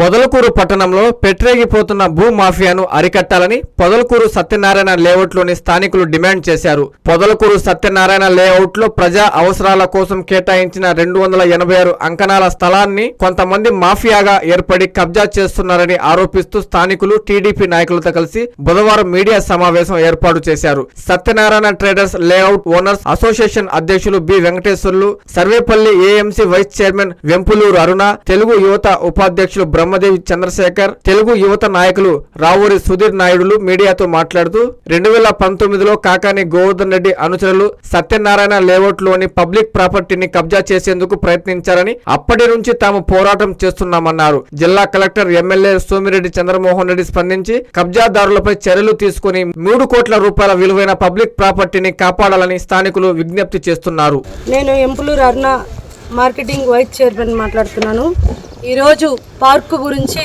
పొదలకూరు పట్టణంలో పెట్రేగిపోతున్న భూ మాఫియాను అరికట్టాలని పొదలకూరు సత్యనారాయణ లేఅవుట్లోని స్థానికులు డిమాండ్ చేశారు. పొదలకూరు సత్యనారాయణ లేఅవుట్లో ప్రజా అవసరాల కోసం కేటాయించిన 286 అంకణాల స్థలాన్ని కొంతమంది మాఫియాగా ఏర్పడి కబ్జా చేస్తున్నారని ఆరోపిస్తూ స్థానికులు టీడీపీ నాయకులతో కలిసి బుధవారం మీడియా సమావేశం ఏర్పాటు చేశారు. Satyanarayana traders layout owners association అధ్యక్షులు B Venkateswarlu, Sarvepalli AMC vice chairman Vempuluru Aruna, Telugu Yuvatha ఉపాధ్యక్షులు బ్రహ్మదేవి చంద్రశేఖర్, తెలుగు యువత నాయకులు రావూరి సుధీర్ నాయుడులు మీడియాతో మాట్లాడుతూ 2019లో కాకాని గోవర్ధన్ రెడ్డి అనుచరులు సత్యనారాయణ లేఅవుట్ లోని పబ్లిక్ ప్రాపర్టీని కబ్జా చేసేందుకు ప్రయత్నించారని, అప్పటి నుంచి తాము పోరాటం చేస్తున్నామన్నారు. జిల్లా కలెక్టర్ ఎమ్మెల్యే సోమిరెడ్డి చంద్రమోహన్ రెడ్డి స్పందించి కబ్జాదారులపై చర్యలు తీసుకుని 3 కోట్ల రూపాయల విలువైన పబ్లిక్ ప్రాపర్టీని కాపాడాలని స్థానికులు విజ్ఞప్తి చేస్తున్నారు. నేను ఎంపులూరు అరుణ మార్కెటింగ్ వైస్ చైర్మన్ మాట్లాడుతున్నాను. ఈరోజు పార్కు గురించి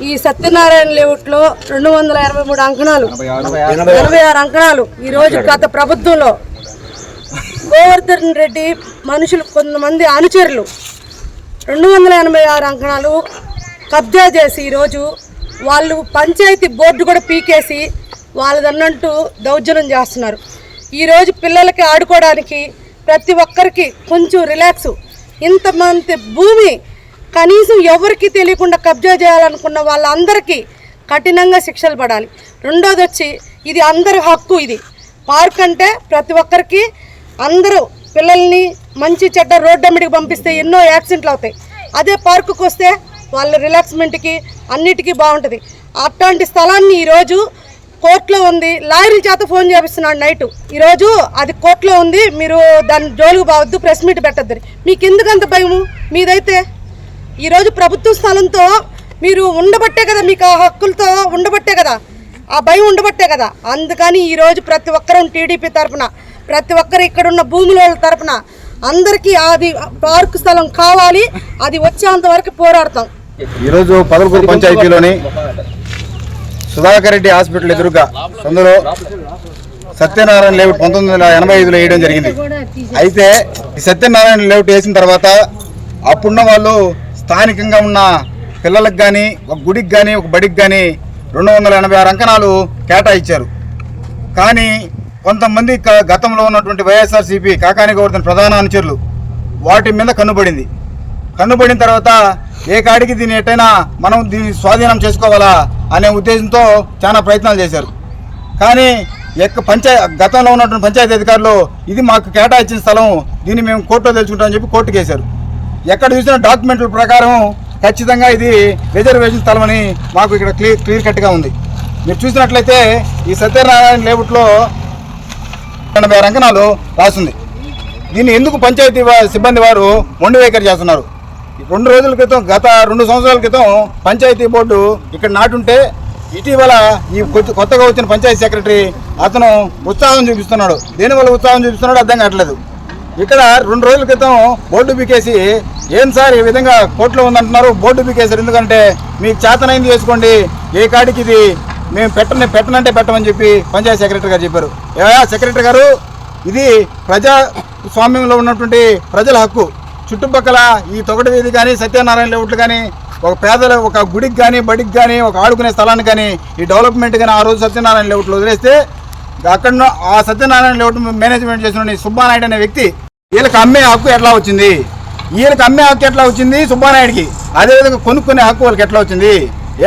ఈ సత్యనారాయణ లేఅవుట్లో 283 అంకణాలు 86 అంకణాలు ఈరోజు గత ప్రభుత్వంలో గోవర్ధన్ రెడ్డి మనుషులు కొంతమంది అనుచరులు 286 అంకణాలు కబ్జా చేసి ఈరోజు వాళ్ళు పంచాయతీ బోర్డు కూడా పీకేసి వాళ్ళదన్నట్టు దౌర్జన్యం చేస్తున్నారు. ఈరోజు పిల్లలకి ఆడుకోవడానికి ప్రతి ఒక్కరికి కొంచెం రిలాక్స్, ఇంతమంది భూమి కనీసం ఎవరికి తెలియకుండా కబ్జా చేయాలనుకున్న వాళ్ళందరికీ కఠినంగా శిక్షలు పడాలి. రెండోది వచ్చి ఇది అందరి హక్కు. ఇది పార్క్ అంటే ప్రతి ఒక్కరికి అందరూ పిల్లల్ని మంచి చెడ్డ రోడ్డమ్మిడికి పంపిస్తే ఎన్నో యాక్సిడెంట్లు అవుతాయి. అదే పార్కుకి వస్తే వాళ్ళ రిలాక్స్మెంట్కి అన్నిటికీ బాగుంటుంది. అట్లాంటి స్థలాన్ని ఈరోజు కోర్టులో ఉంది. లాయర్ల చేత ఫోన్ చేపిస్తున్నాడు నైటు. ఈరోజు అది కోర్టులో ఉంది, మీరు దాన్ని జోలుకు బావద్దు, ప్రెస్ మీట్ పెట్టద్దు. మీకు ఎందుకంత భయము? మీదైతే ఈరోజు ప్రభుత్వ స్థలంతో మీరు ఉండబట్టే కదా, మీకు ఆ హక్కులతో ఉండబట్టే కదా, ఆ భయం ఉండబట్టే కదా. అందుకని ఈరోజు ప్రతి ఒక్కరూ టీడీపీ తరఫున, ప్రతి ఒక్కరు ఇక్కడున్న భూముల తరఫున అందరికీ అది పార్క్ స్థలం కావాలి, అది వచ్చేంత వరకు పోరాడతాం. ఈరోజు పొదలకూరు పంచాయతీలోని సుధాకర్ రెడ్డి హాస్పిటల్ ఎదురుగా అందులో సత్యనారాయణ లేఅవుట్ 1985లో వేయడం జరిగింది. అయితే ఈ సత్యనారాయణ లేఅవుట్ వేసిన తర్వాత అప్పుడున్న వాళ్ళు స్థానికంగా ఉన్న పిల్లలకు కానీ, ఒక గుడికి కానీ, ఒక బడికి కానీ 286 అంకణాలు కేటాయించారు. కానీ కొంతమంది గతంలో ఉన్నటువంటి వైఎస్ఆర్సీపీ కాకాని గోవర్ధన్ ప్రధాన అనుచరులు వాటి మీద కన్నుబడిన తర్వాత ఏ కాడికి దీన్ని ఎట్టైనా మనం దీన్ని స్వాధీనం చేసుకోవాలా అనే ఉద్దేశంతో చాలా ప్రయత్నాలు చేశారు. కానీ గతంలో ఉన్నటువంటి పంచాయతీ అధికారులు ఇది మాకు కేటాయించిన స్థలం, దీన్ని మేము కోర్టులో తెలుసుకుంటామని చెప్పి కోర్టుకు వేశారు. ఎక్కడ చూసిన డాక్యుమెంట్ల ప్రకారం ఖచ్చితంగా ఇది రిజర్వేషన్ స్థలం అని మాకు ఇక్కడ క్లియర్ కట్గా ఉంది. మీరు చూసినట్లయితే ఈ సత్యనారాయణ లేఅవుట్లో 86 అంకణాలు రాస్తుంది. దీన్ని ఎందుకు పంచాయతీ సిబ్బంది వారు మొండి వైఖరి చేస్తున్నారు? 2 రోజుల క్రితం, గత 2 సంవత్సరాల క్రితం పంచాయతీ బోర్డు ఇక్కడ నాటుంటే ఇటీవల ఈ కొత్తగా వచ్చిన పంచాయతీ సెక్రటరీ అతను ఉత్సాహం చూపిస్తున్నాడు. దేనివల్ల ఉత్సాహం చూపిస్తున్నాడు అర్థం కావట్లేదు. ఇక్కడ 2 రోజుల క్రితం బోర్డు బీకేసి, ఏం సార్ ఈ విధంగా కోర్టులో ఉందంటున్నారు, బోర్డు బీకేసారు ఎందుకంటే మీకు చేతనైంది చేసుకోండి, ఏ కాడికి ఇది మేము పెట్టనంటే పెట్టమని చెప్పి పంచాయతీ సెక్రటరీ గారు చెప్పారు. సెక్రటరీ గారు, ఇది ప్రజాస్వామ్యంలో ఉన్నటువంటి ప్రజల హక్కు. చుట్టుపక్కల ఈ తొగటి వీధి కానీ, సత్యనారాయణ లేఅవుట్లు కానీ, ఒక పేదల ఒక గుడికి కానీ, బడికి కానీ, ఒక ఆడుకునే స్థలాన్ని కానీ, ఈ డెవలప్మెంట్ కానీ ఆ రోజు సత్యనారాయణ లేఅవుట్లు వదిలేస్తే అక్కడ ఆ సత్యనారాయణ లేఅవుట్ మేనేజ్మెంట్ చేసిన సుబ్బానాయుడు అనే వ్యక్తి వీళ్ళకి అమ్మే హక్కు ఎట్లా వచ్చింది? సుబ్బానాయుడికి అదేవిధంగా కొనుక్కునే హక్కు వాళ్ళకి ఎట్లా వచ్చింది?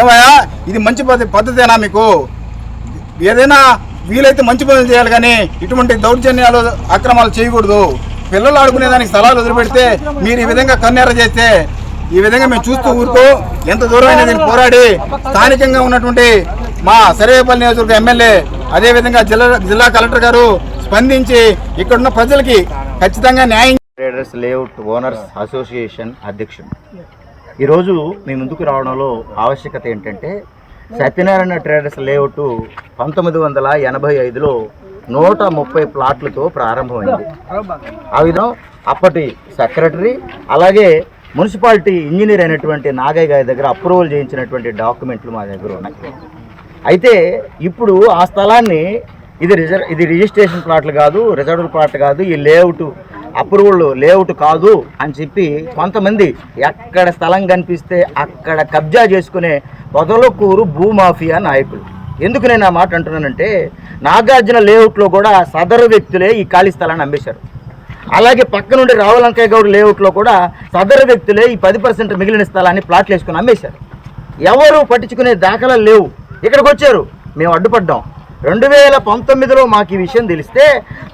ఏమయ్యా, ఇది మంచి పద్ధతేనా? మీకు ఏదైనా వీలైతే మంచి పనులు చేయాలి కానీ ఇటువంటి దౌర్జన్యాలు, అక్రమాలు చేయకూడదు. పిల్లలు ఆడుకునేదానికి స్థలాలు వదిలిపెడితే మీరు ఈ విధంగా కన్నెర్ర చేస్తే ఈ విధంగా మేము చూస్తూ ఊరుకో. ఎంత దూరమైన దీన్ని పోరాడి స్థానికంగా ఉన్నటువంటి మా సర్వేపల్లి నియోజకవర్గ ఎమ్మెల్యే, అదేవిధంగా జిల్లా కలెక్టర్ గారు స్పందించి ఇక్కడున్న ప్రజలకి ఖచ్చితంగా న్యాయం. ట్రేడర్స్ లేఅవుట్ ఓనర్స్ అసోసియేషన్ అధ్యక్షుడు. ఈరోజు మీ ముందుకు రావడంలో ఆవశ్యకత ఏంటంటే, సత్యనారాయణ ట్రేడర్స్ లేఅవుట్ 1985లో 130 ప్లాట్లతో ప్రారంభమైంది. ఆ విధంగా అప్పటి సెక్రటరీ అలాగే మున్సిపాలిటీ ఇంజనీర్ అయినటువంటి నాగయ్య గారి దగ్గర అప్రూవల్ చేయించినటువంటి డాక్యుమెంట్లు మా దగ్గర ఉన్నాయి. అయితే ఇప్పుడు ఆ స్థలాన్ని ఇది రిజిస్ట్రేషన్ ప్లాట్లు కాదు, రిజర్వ్డ్ ప్లాట్ కాదు, ఈ లేఅవుట్ అప్రూవల్ లేఅవుట్ కాదు అని చెప్పి కొంతమంది ఎక్కడ స్థలం కనిపిస్తే అక్కడ కబ్జా చేసుకునే పొదలకూరు భూమాఫియా నాయకులు. ఎందుకు నేను ఆ మాట అంటున్నానంటే, నాగార్జున లేఅవుట్లో కూడా సదరు వ్యక్తులే ఈ ఖాళీ స్థలాన్ని అమ్మేశారు. అలాగే పక్క నుండి రావులంకయ్య గౌడ్ లేఅవుట్లో కూడా సదరు వ్యక్తులే ఈ 10% మిగిలిన స్థలాన్ని ప్లాట్లు వేసుకుని అమ్మేశారు. ఎవరు పట్టించుకునే దాఖలాలు లేవు. ఇక్కడికి వచ్చారు, మేము అడ్డుపడ్డాం. 2019లో మాకు ఈ విషయం తెలిస్తే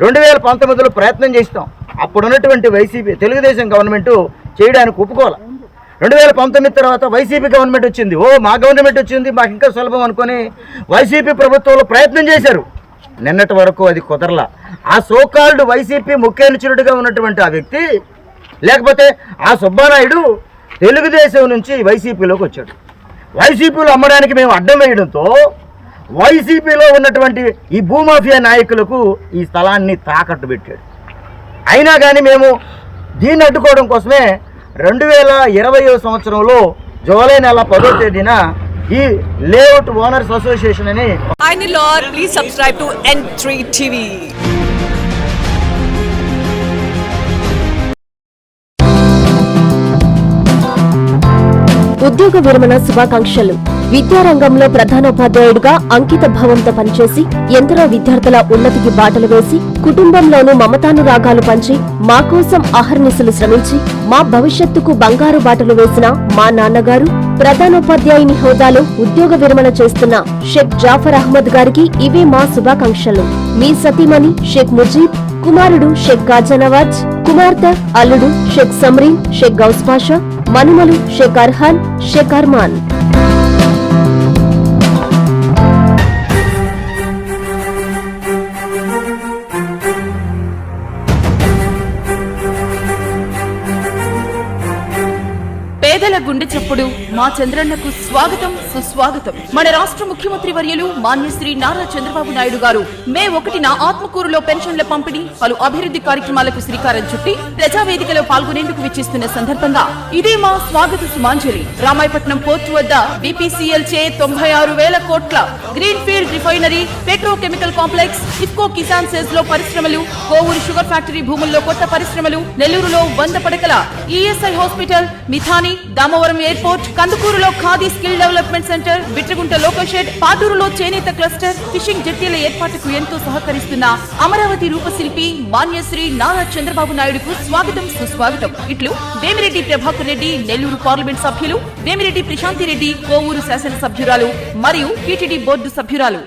2019లో ప్రయత్నం చేస్తాం. అప్పుడున్నటువంటి వైసీపీ తెలుగుదేశం గవర్నమెంట్ చేయడానికి ఒప్పుకోవాలి. 2019 తర్వాత వైసీపీ గవర్నమెంట్ వచ్చింది. మా గవర్నమెంట్ వచ్చింది, మాకు ఇంకా సులభం అనుకొని వైసీపీ ప్రభుత్వంలో ప్రయత్నం చేశారు. నిన్నటి వరకు అది కుదరలా. ఆ సోకాల్డ్ వైసీపీ ముఖ్యనుచురుడిగా ఉన్నటువంటి ఆ వ్యక్తి, లేకపోతే ఆ సుబ్బానాయుడు తెలుగుదేశం నుంచి వైసీపీలోకి వచ్చాడు. వైసీపీలో అమ్మడానికి మేము అడ్డం వేయడంతో వైసీపీలో ఉన్నటువంటి ఈ భూమాఫియా నాయకులకు ఈ స్థలాన్ని తాకట్టు పెట్టాడు. అయినా కానీ మేము దీన్ని అడ్డుకోవడం కోసమే 2020 సంవత్సరంలో జూలై నెల 10వ తేదీన ఈ లేఅవుట్ ఓనర్స్ అసోసియేషన్ అని please subscribe to N3 TV. ఉద్యోగ విరమణ శుభాకాంక్షలు. విద్యారంగంలో ప్రధానోపాధ్యాయుడిగా అంకిత భావంతో పనిచేసి ఎందరో విద్యార్థుల ఉన్నతికి బాటలు వేసి కుటుంబంలోనూ మమతానురాగాలు పంచి మా కోసం అహర్నిశలు శ్రమించి మా భవిష్యత్తుకు బంగారు బాటలు వేసిన మా నాన్నగారు ప్రధానోపాధ్యాయుని హోదాలో ఉద్యోగ విరమణ చేస్తున్న షేక్ జాఫర్ అహ్మద్ గారికి ఇవే మా శుభాకాంక్షలు. మీ సతీమణి షేక్ ముజీబ్, కుమారుడు షేక్ కాజా నవాజ్, కుమార్తె అల్లుడు షేక్ సమ్రీన్, షేక్ గౌస్ పాషా, మనుమలు షేక్ అర్హాన్, షేక్ అర్మాన్. పేదల గుండె చప్పుడు మా చంద్రన్నకు స్వాగతం సుస్వాగతం. మన రాష్ట్ర ముఖ్యమంత్రి వర్యులు మాన్యశ్రీ నారా చంద్రబాబు నాయుడు గారు మే 1న ఆత్మకూరులో పెన్షన్ల పంపిణీ, పలు అభివృద్ధి కార్యక్రమాలకు శ్రీకారం చుట్టి ప్రజావేదికలో పాల్గొనేందుకు విచ్చేస్తున్న సందర్భంగా ఇదే మా స్వాగత సుమాంజలి. రామాయపట్నం పోర్టు వద్ద BPCL చే 96,000 కోట్ల green field refinery, petrochemical complex, IFFCO Kisan SEZ లో పరిశ్రమలు, కోవూరు షుగర్ ఫ్యాక్టరీ భూముల్లో కొత్త పరిశ్రమలు, నెల్లూరులో 100 పడకల ESI hospital, Midhani, Damavaram airport, కందుకూరులో khadi skill development centre, Bitragunta local shed, పాటూరులో చేనేత క్లస్టర్, ఫిషింగ్ జెట్టీల ఏర్పాటుకు ఎంతో సహకరిస్తున్న అమరావతి రూపశిల్పి మాన్యశ్రీ నారా చంద్రబాబు నాయుడుకు స్వాగతం సుస్వాగతం. ఇట్లు వేమిరెడ్డి ప్రభాకర్ రెడ్డి, నెల్లూరు పార్లమెంట్ సభ్యులు, వేమిరెడ్డి ప్రశాంతి రెడ్డి, కోవూరు శాసనసభ్యురాలు మరియు టీటీడీ బోర్డు సభ్యురాలు.